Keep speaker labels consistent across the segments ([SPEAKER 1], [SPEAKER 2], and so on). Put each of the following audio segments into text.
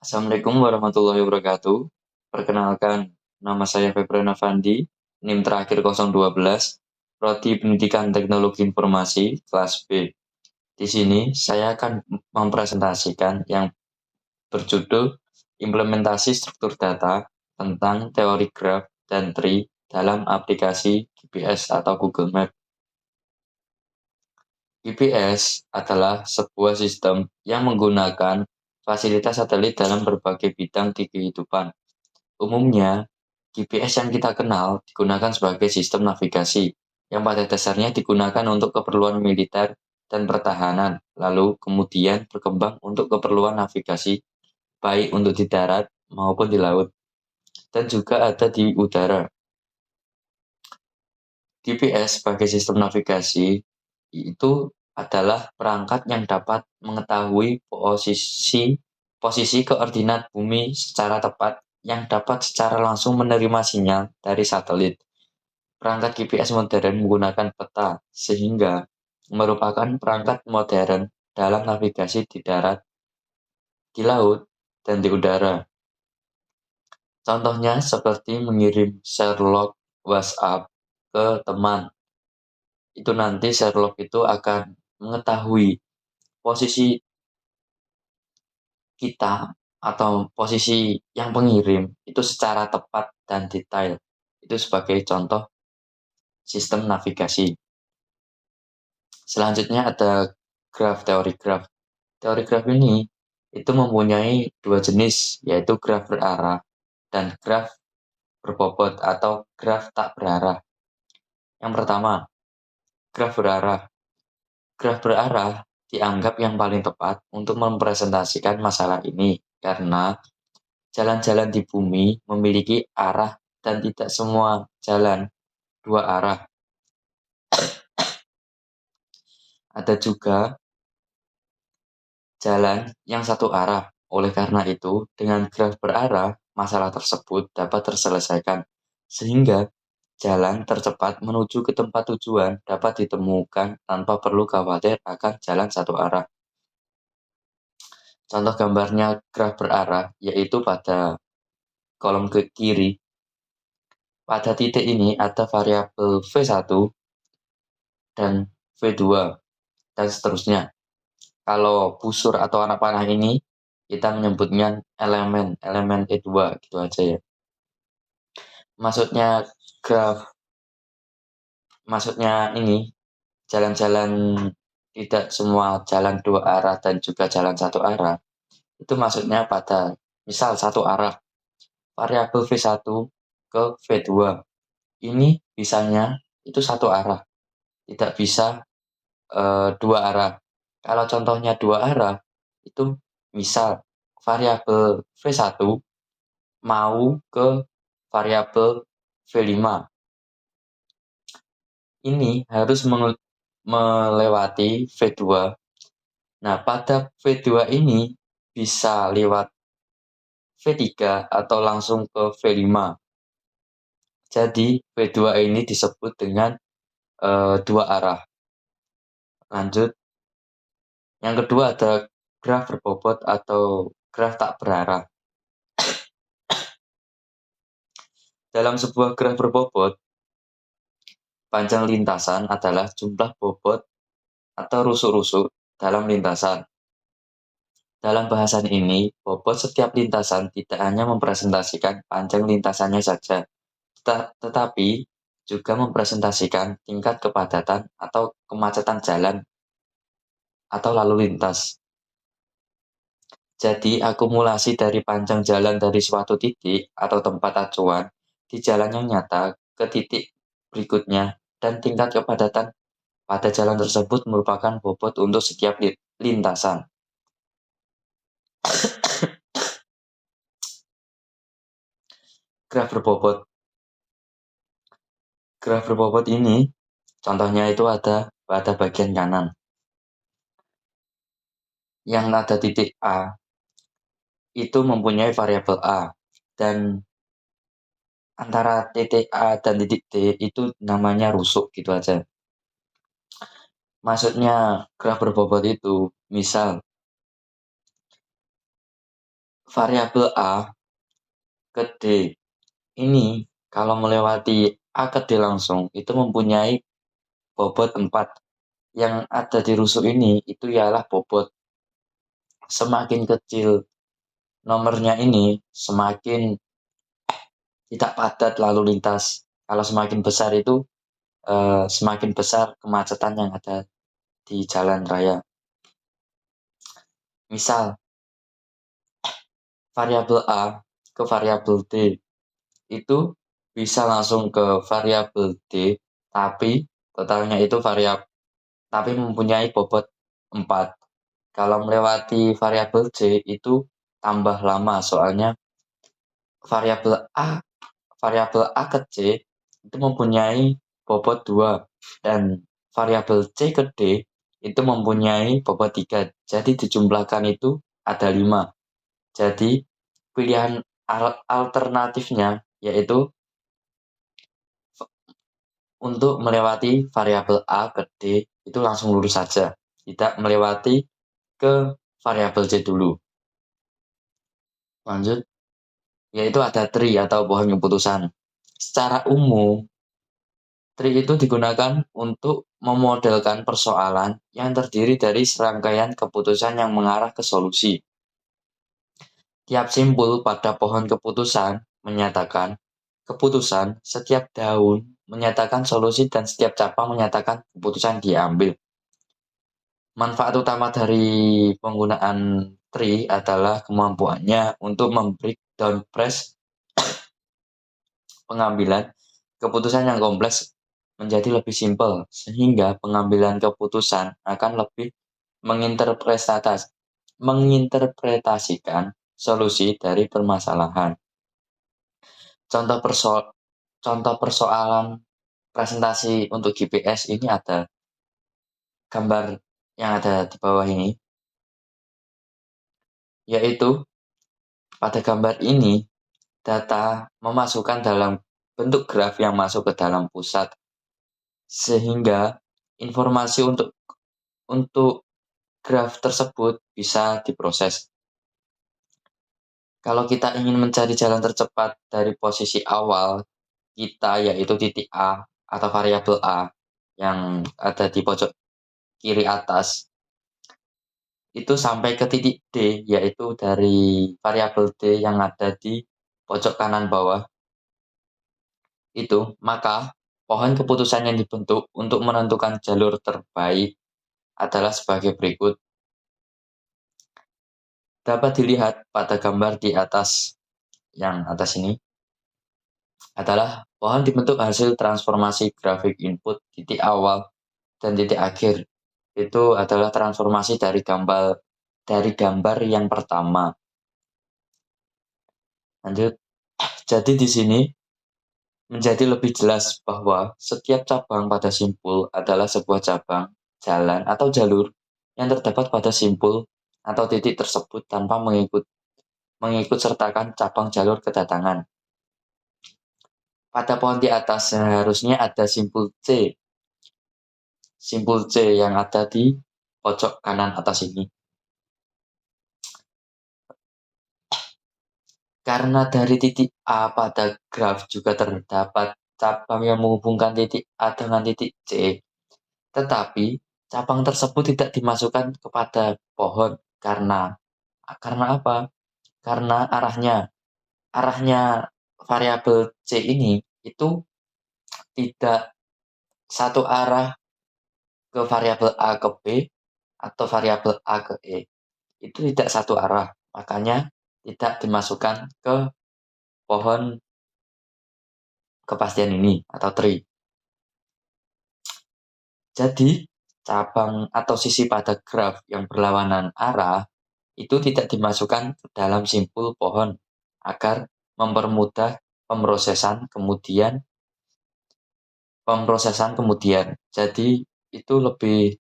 [SPEAKER 1] Assalamualaikum warahmatullahi wabarakatuh. Perkenalkan, nama saya Febran Avandi, NIM terakhir 012, Prodi Pendidikan Teknologi Informasi, kelas B. Di sini saya akan mempresentasikan yang berjudul Implementasi Struktur Data tentang teori graf dan tree dalam aplikasi GPS atau Google Map. GPS adalah sebuah sistem yang menggunakan fasilitas satelit dalam berbagai bidang di kehidupan. Umumnya, GPS yang kita kenal digunakan sebagai sistem navigasi, yang pada dasarnya digunakan untuk keperluan militer dan pertahanan, lalu kemudian berkembang untuk keperluan navigasi, baik untuk di darat maupun di laut, dan juga ada di udara. GPS sebagai sistem navigasi itu adalah perangkat yang dapat mengetahui posisi koordinat bumi secara tepat yang dapat secara langsung menerima sinyal dari satelit. Perangkat GPS modern menggunakan peta, sehingga merupakan perangkat modern dalam navigasi di darat, di laut, dan di udara. Contohnya seperti mengirim share log WhatsApp ke teman. Itu nanti Sherlock itu akan mengetahui posisi kita atau posisi yang pengirim itu secara tepat dan detail. Itu sebagai contoh sistem navigasi. Selanjutnya ada graf, teori graf. Teori graf ini itu mempunyai dua jenis, yaitu graf berarah dan graf berbobot atau graf tak berarah. Yang pertama, graf berarah. Graf berarah dianggap yang paling tepat untuk mempresentasikan masalah ini karena jalan-jalan di bumi memiliki arah dan tidak semua jalan dua arah. Ada juga jalan yang satu arah. Oleh karena itu, dengan graf berarah, masalah tersebut dapat terselesaikan sehingga jalan tercepat menuju ke tempat tujuan dapat ditemukan tanpa perlu khawatir akan jalan satu arah. Contoh gambarnya graf berarah yaitu pada kolom ke kiri. Pada titik ini ada variabel V1 dan V2 dan seterusnya. Kalau busur atau anak panah ini kita menyebutnya elemen E2 gitu aja ya. Maksudnya graf, maksudnya ini jalan-jalan tidak semua jalan dua arah dan juga jalan satu arah. Itu maksudnya pada misal satu arah variabel V1 ke V2. Ini bisanya itu satu arah, tidak bisa dua arah. Kalau contohnya dua arah, itu misal variabel V1 mau ke variabel V5. Ini harus melewati V2. Nah, pada V2 ini bisa lewat V3 atau langsung ke V5. Jadi V2 ini disebut dengan dua arah. Lanjut, yang kedua ada graf berbobot atau graf tak berarah. Dalam sebuah graf berbobot, panjang lintasan adalah jumlah bobot atau rusuk-rusuk dalam lintasan. Dalam bahasan ini, bobot setiap lintasan tidak hanya mempresentasikan panjang lintasannya saja, tetapi juga mempresentasikan tingkat kepadatan atau kemacetan jalan atau lalu lintas. Jadi, akumulasi dari panjang jalan dari suatu titik atau tempat acuan di jalan yang nyata ke titik berikutnya dan tingkat kepadatan pada jalan tersebut merupakan bobot untuk setiap lintasan. Graf berbobot. Graf berbobot ini, contohnya itu ada pada bagian kanan. Yang ada titik A, itu mempunyai variabel A. Dan antara titik A dan titik D itu namanya rusuk gitu aja. Maksudnya graf berbobot itu, misal variabel A ke D ini kalau melewati A ke D langsung itu mempunyai bobot 4. Yang ada di rusuk ini itu ialah bobot. Semakin kecil nomornya ini, semakin tidak padat lalu lintas. Kalau semakin besar itu, semakin besar kemacetan yang ada di jalan raya. Misal, variabel A ke variabel D itu bisa langsung ke variabel D, tapi totalnya itu tapi mempunyai bobot 4. Kalau melewati variabel C itu tambah lama, soalnya variabel A variabel A ke C itu mempunyai bobot 2 dan variabel C ke D itu mempunyai bobot 3. Jadi dijumlahkan itu ada 5. Jadi pilihan alternatifnya yaitu untuk melewati variabel A ke D itu langsung lurus saja, tidak melewati ke variabel C dulu. Lanjut, yaitu ada tree atau pohon keputusan. Secara umum, tree itu digunakan untuk memodelkan persoalan yang terdiri dari serangkaian keputusan yang mengarah ke solusi. Tiap simpul pada pohon keputusan menyatakan keputusan, setiap daun menyatakan solusi, dan setiap cabang menyatakan keputusan diambil. Manfaat utama dari penggunaan tree adalah kemampuannya untuk membreak down press pengambilan keputusan yang kompleks menjadi lebih simpel, sehingga pengambilan keputusan akan lebih menginterpretasikan solusi dari permasalahan. Contoh persoalan presentasi untuk GPS ini ada gambar yang ada di bawah ini, yaitu pada gambar ini data memasukkan dalam bentuk graf yang masuk ke dalam pusat, sehingga informasi untuk graf tersebut bisa diproses. Kalau kita ingin mencari jalan tercepat dari posisi awal kita, yaitu titik A atau variabel A yang ada di pojok kiri atas, itu sampai ke titik D, yaitu dari variabel D yang ada di pojok kanan bawah, itu, maka pohon keputusan yang dibentuk untuk menentukan jalur terbaik adalah sebagai berikut. Dapat dilihat pada gambar di atas, yang atas ini, adalah pohon dibentuk hasil transformasi grafik input titik awal dan titik akhir. Itu adalah transformasi dari gambar yang pertama. Lanjut. Jadi di sini menjadi lebih jelas bahwa setiap cabang pada simpul adalah sebuah cabang, jalan, atau jalur yang terdapat pada simpul atau titik tersebut tanpa mengikut sertakan cabang jalur kedatangan. Pada pohon di atas seharusnya ada simpul C yang ada di pojok kanan atas ini. Karena dari titik A pada graf juga terdapat cabang yang menghubungkan titik A dengan titik C, tetapi cabang tersebut tidak dimasukkan kepada pohon karena apa? Karena arahnya variabel C ini itu tidak satu arah ke variabel A ke B atau variabel A ke E. Itu tidak satu arah, makanya tidak dimasukkan ke pohon kepastian ini atau tree. Jadi, cabang atau sisi pada graf yang berlawanan arah itu tidak dimasukkan ke dalam simpul pohon agar mempermudah pemrosesan kemudian. Jadi itu lebih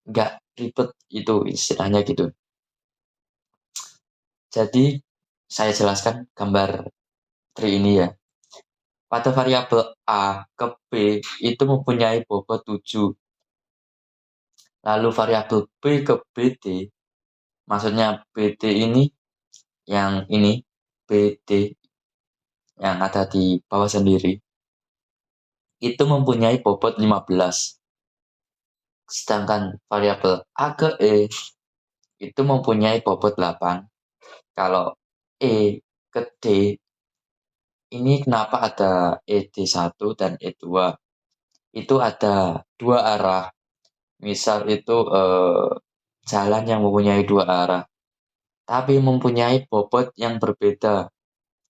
[SPEAKER 1] nggak ribet, itu istilahnya gitu. Jadi saya jelaskan gambar tree ini ya. Pada variabel A ke B itu mempunyai bobot 7. Lalu variabel B ke BD Maksudnya BD ini, yang ini, BD yang ada di bawah sendiri, itu mempunyai bobot 15. Sedangkan variabel A ke E itu mempunyai bobot 8. Kalau E ke D, ini kenapa ada ED1 dan E2? Itu ada dua arah. Misal itu jalan yang mempunyai dua arah, tapi mempunyai bobot yang berbeda.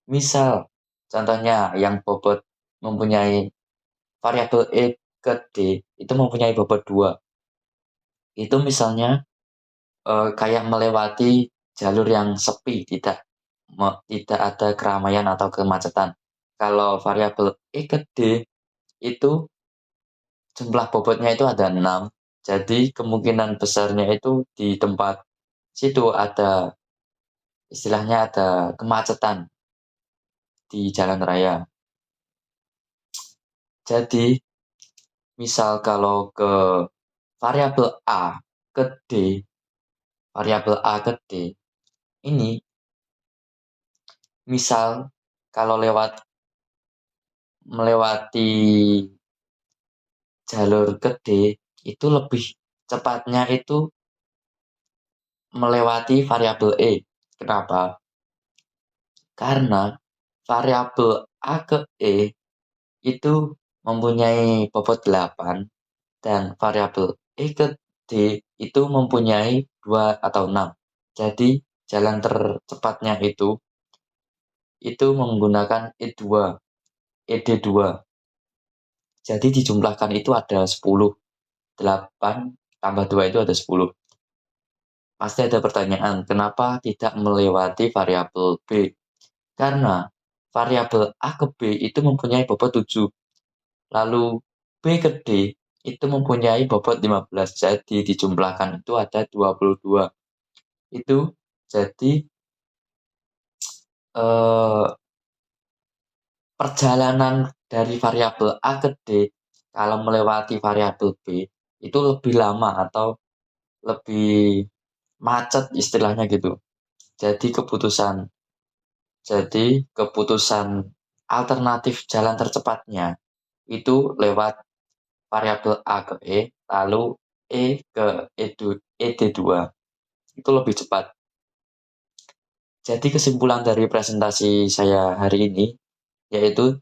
[SPEAKER 1] Misal, contohnya yang bobot mempunyai variabel E ke D itu mempunyai bobot 2. Itu misalnya kayak melewati jalur yang sepi, tidak ada keramaian atau kemacetan. Kalau variabel E ke D itu jumlah bobotnya itu ada 6, jadi kemungkinan besarnya itu di tempat situ ada, istilahnya ada kemacetan di jalan raya. Jadi, misal kalau ke variabel A ke D, variabel A ke D, ini misal kalau melewati jalur ke D, itu lebih cepatnya itu melewati variabel E. Kenapa? Karena variabel A ke E itu mempunyai bobot 8 dan variabel E ke D itu mempunyai 2 atau 6. Jadi jalan tercepatnya itu menggunakan E2, ED2. Jadi dijumlahkan itu ada 10. 8 tambah 2 itu ada 10. Pasti ada pertanyaan, kenapa tidak melewati variabel B? Karena variabel A ke B itu mempunyai bobot 7. Lalu B ke D itu mempunyai bobot 15. Jadi dijumlahkan itu ada 22. Itu jadi eh, perjalanan dari variabel A ke D kalau melewati variabel B itu lebih lama atau lebih macet istilahnya gitu. Jadi keputusan alternatif jalan tercepatnya itu lewat variabel A ke E, lalu E ke ED2. Itu lebih cepat. Jadi kesimpulan dari presentasi saya hari ini yaitu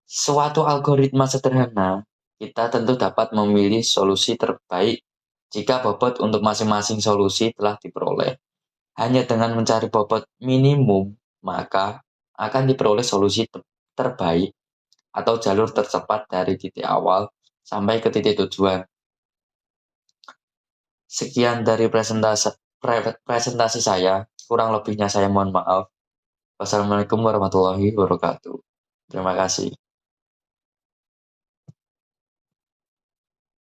[SPEAKER 1] suatu algoritma sederhana kita tentu dapat memilih solusi terbaik jika bobot untuk masing-masing solusi telah diperoleh. Hanya dengan mencari bobot minimum, maka akan diperoleh solusi terbaik atau jalur tercepat dari titik awal sampai ke titik tujuan. Sekian dari presentasi saya, kurang lebihnya saya mohon maaf. Wassalamualaikum warahmatullahi wabarakatuh. Terima kasih.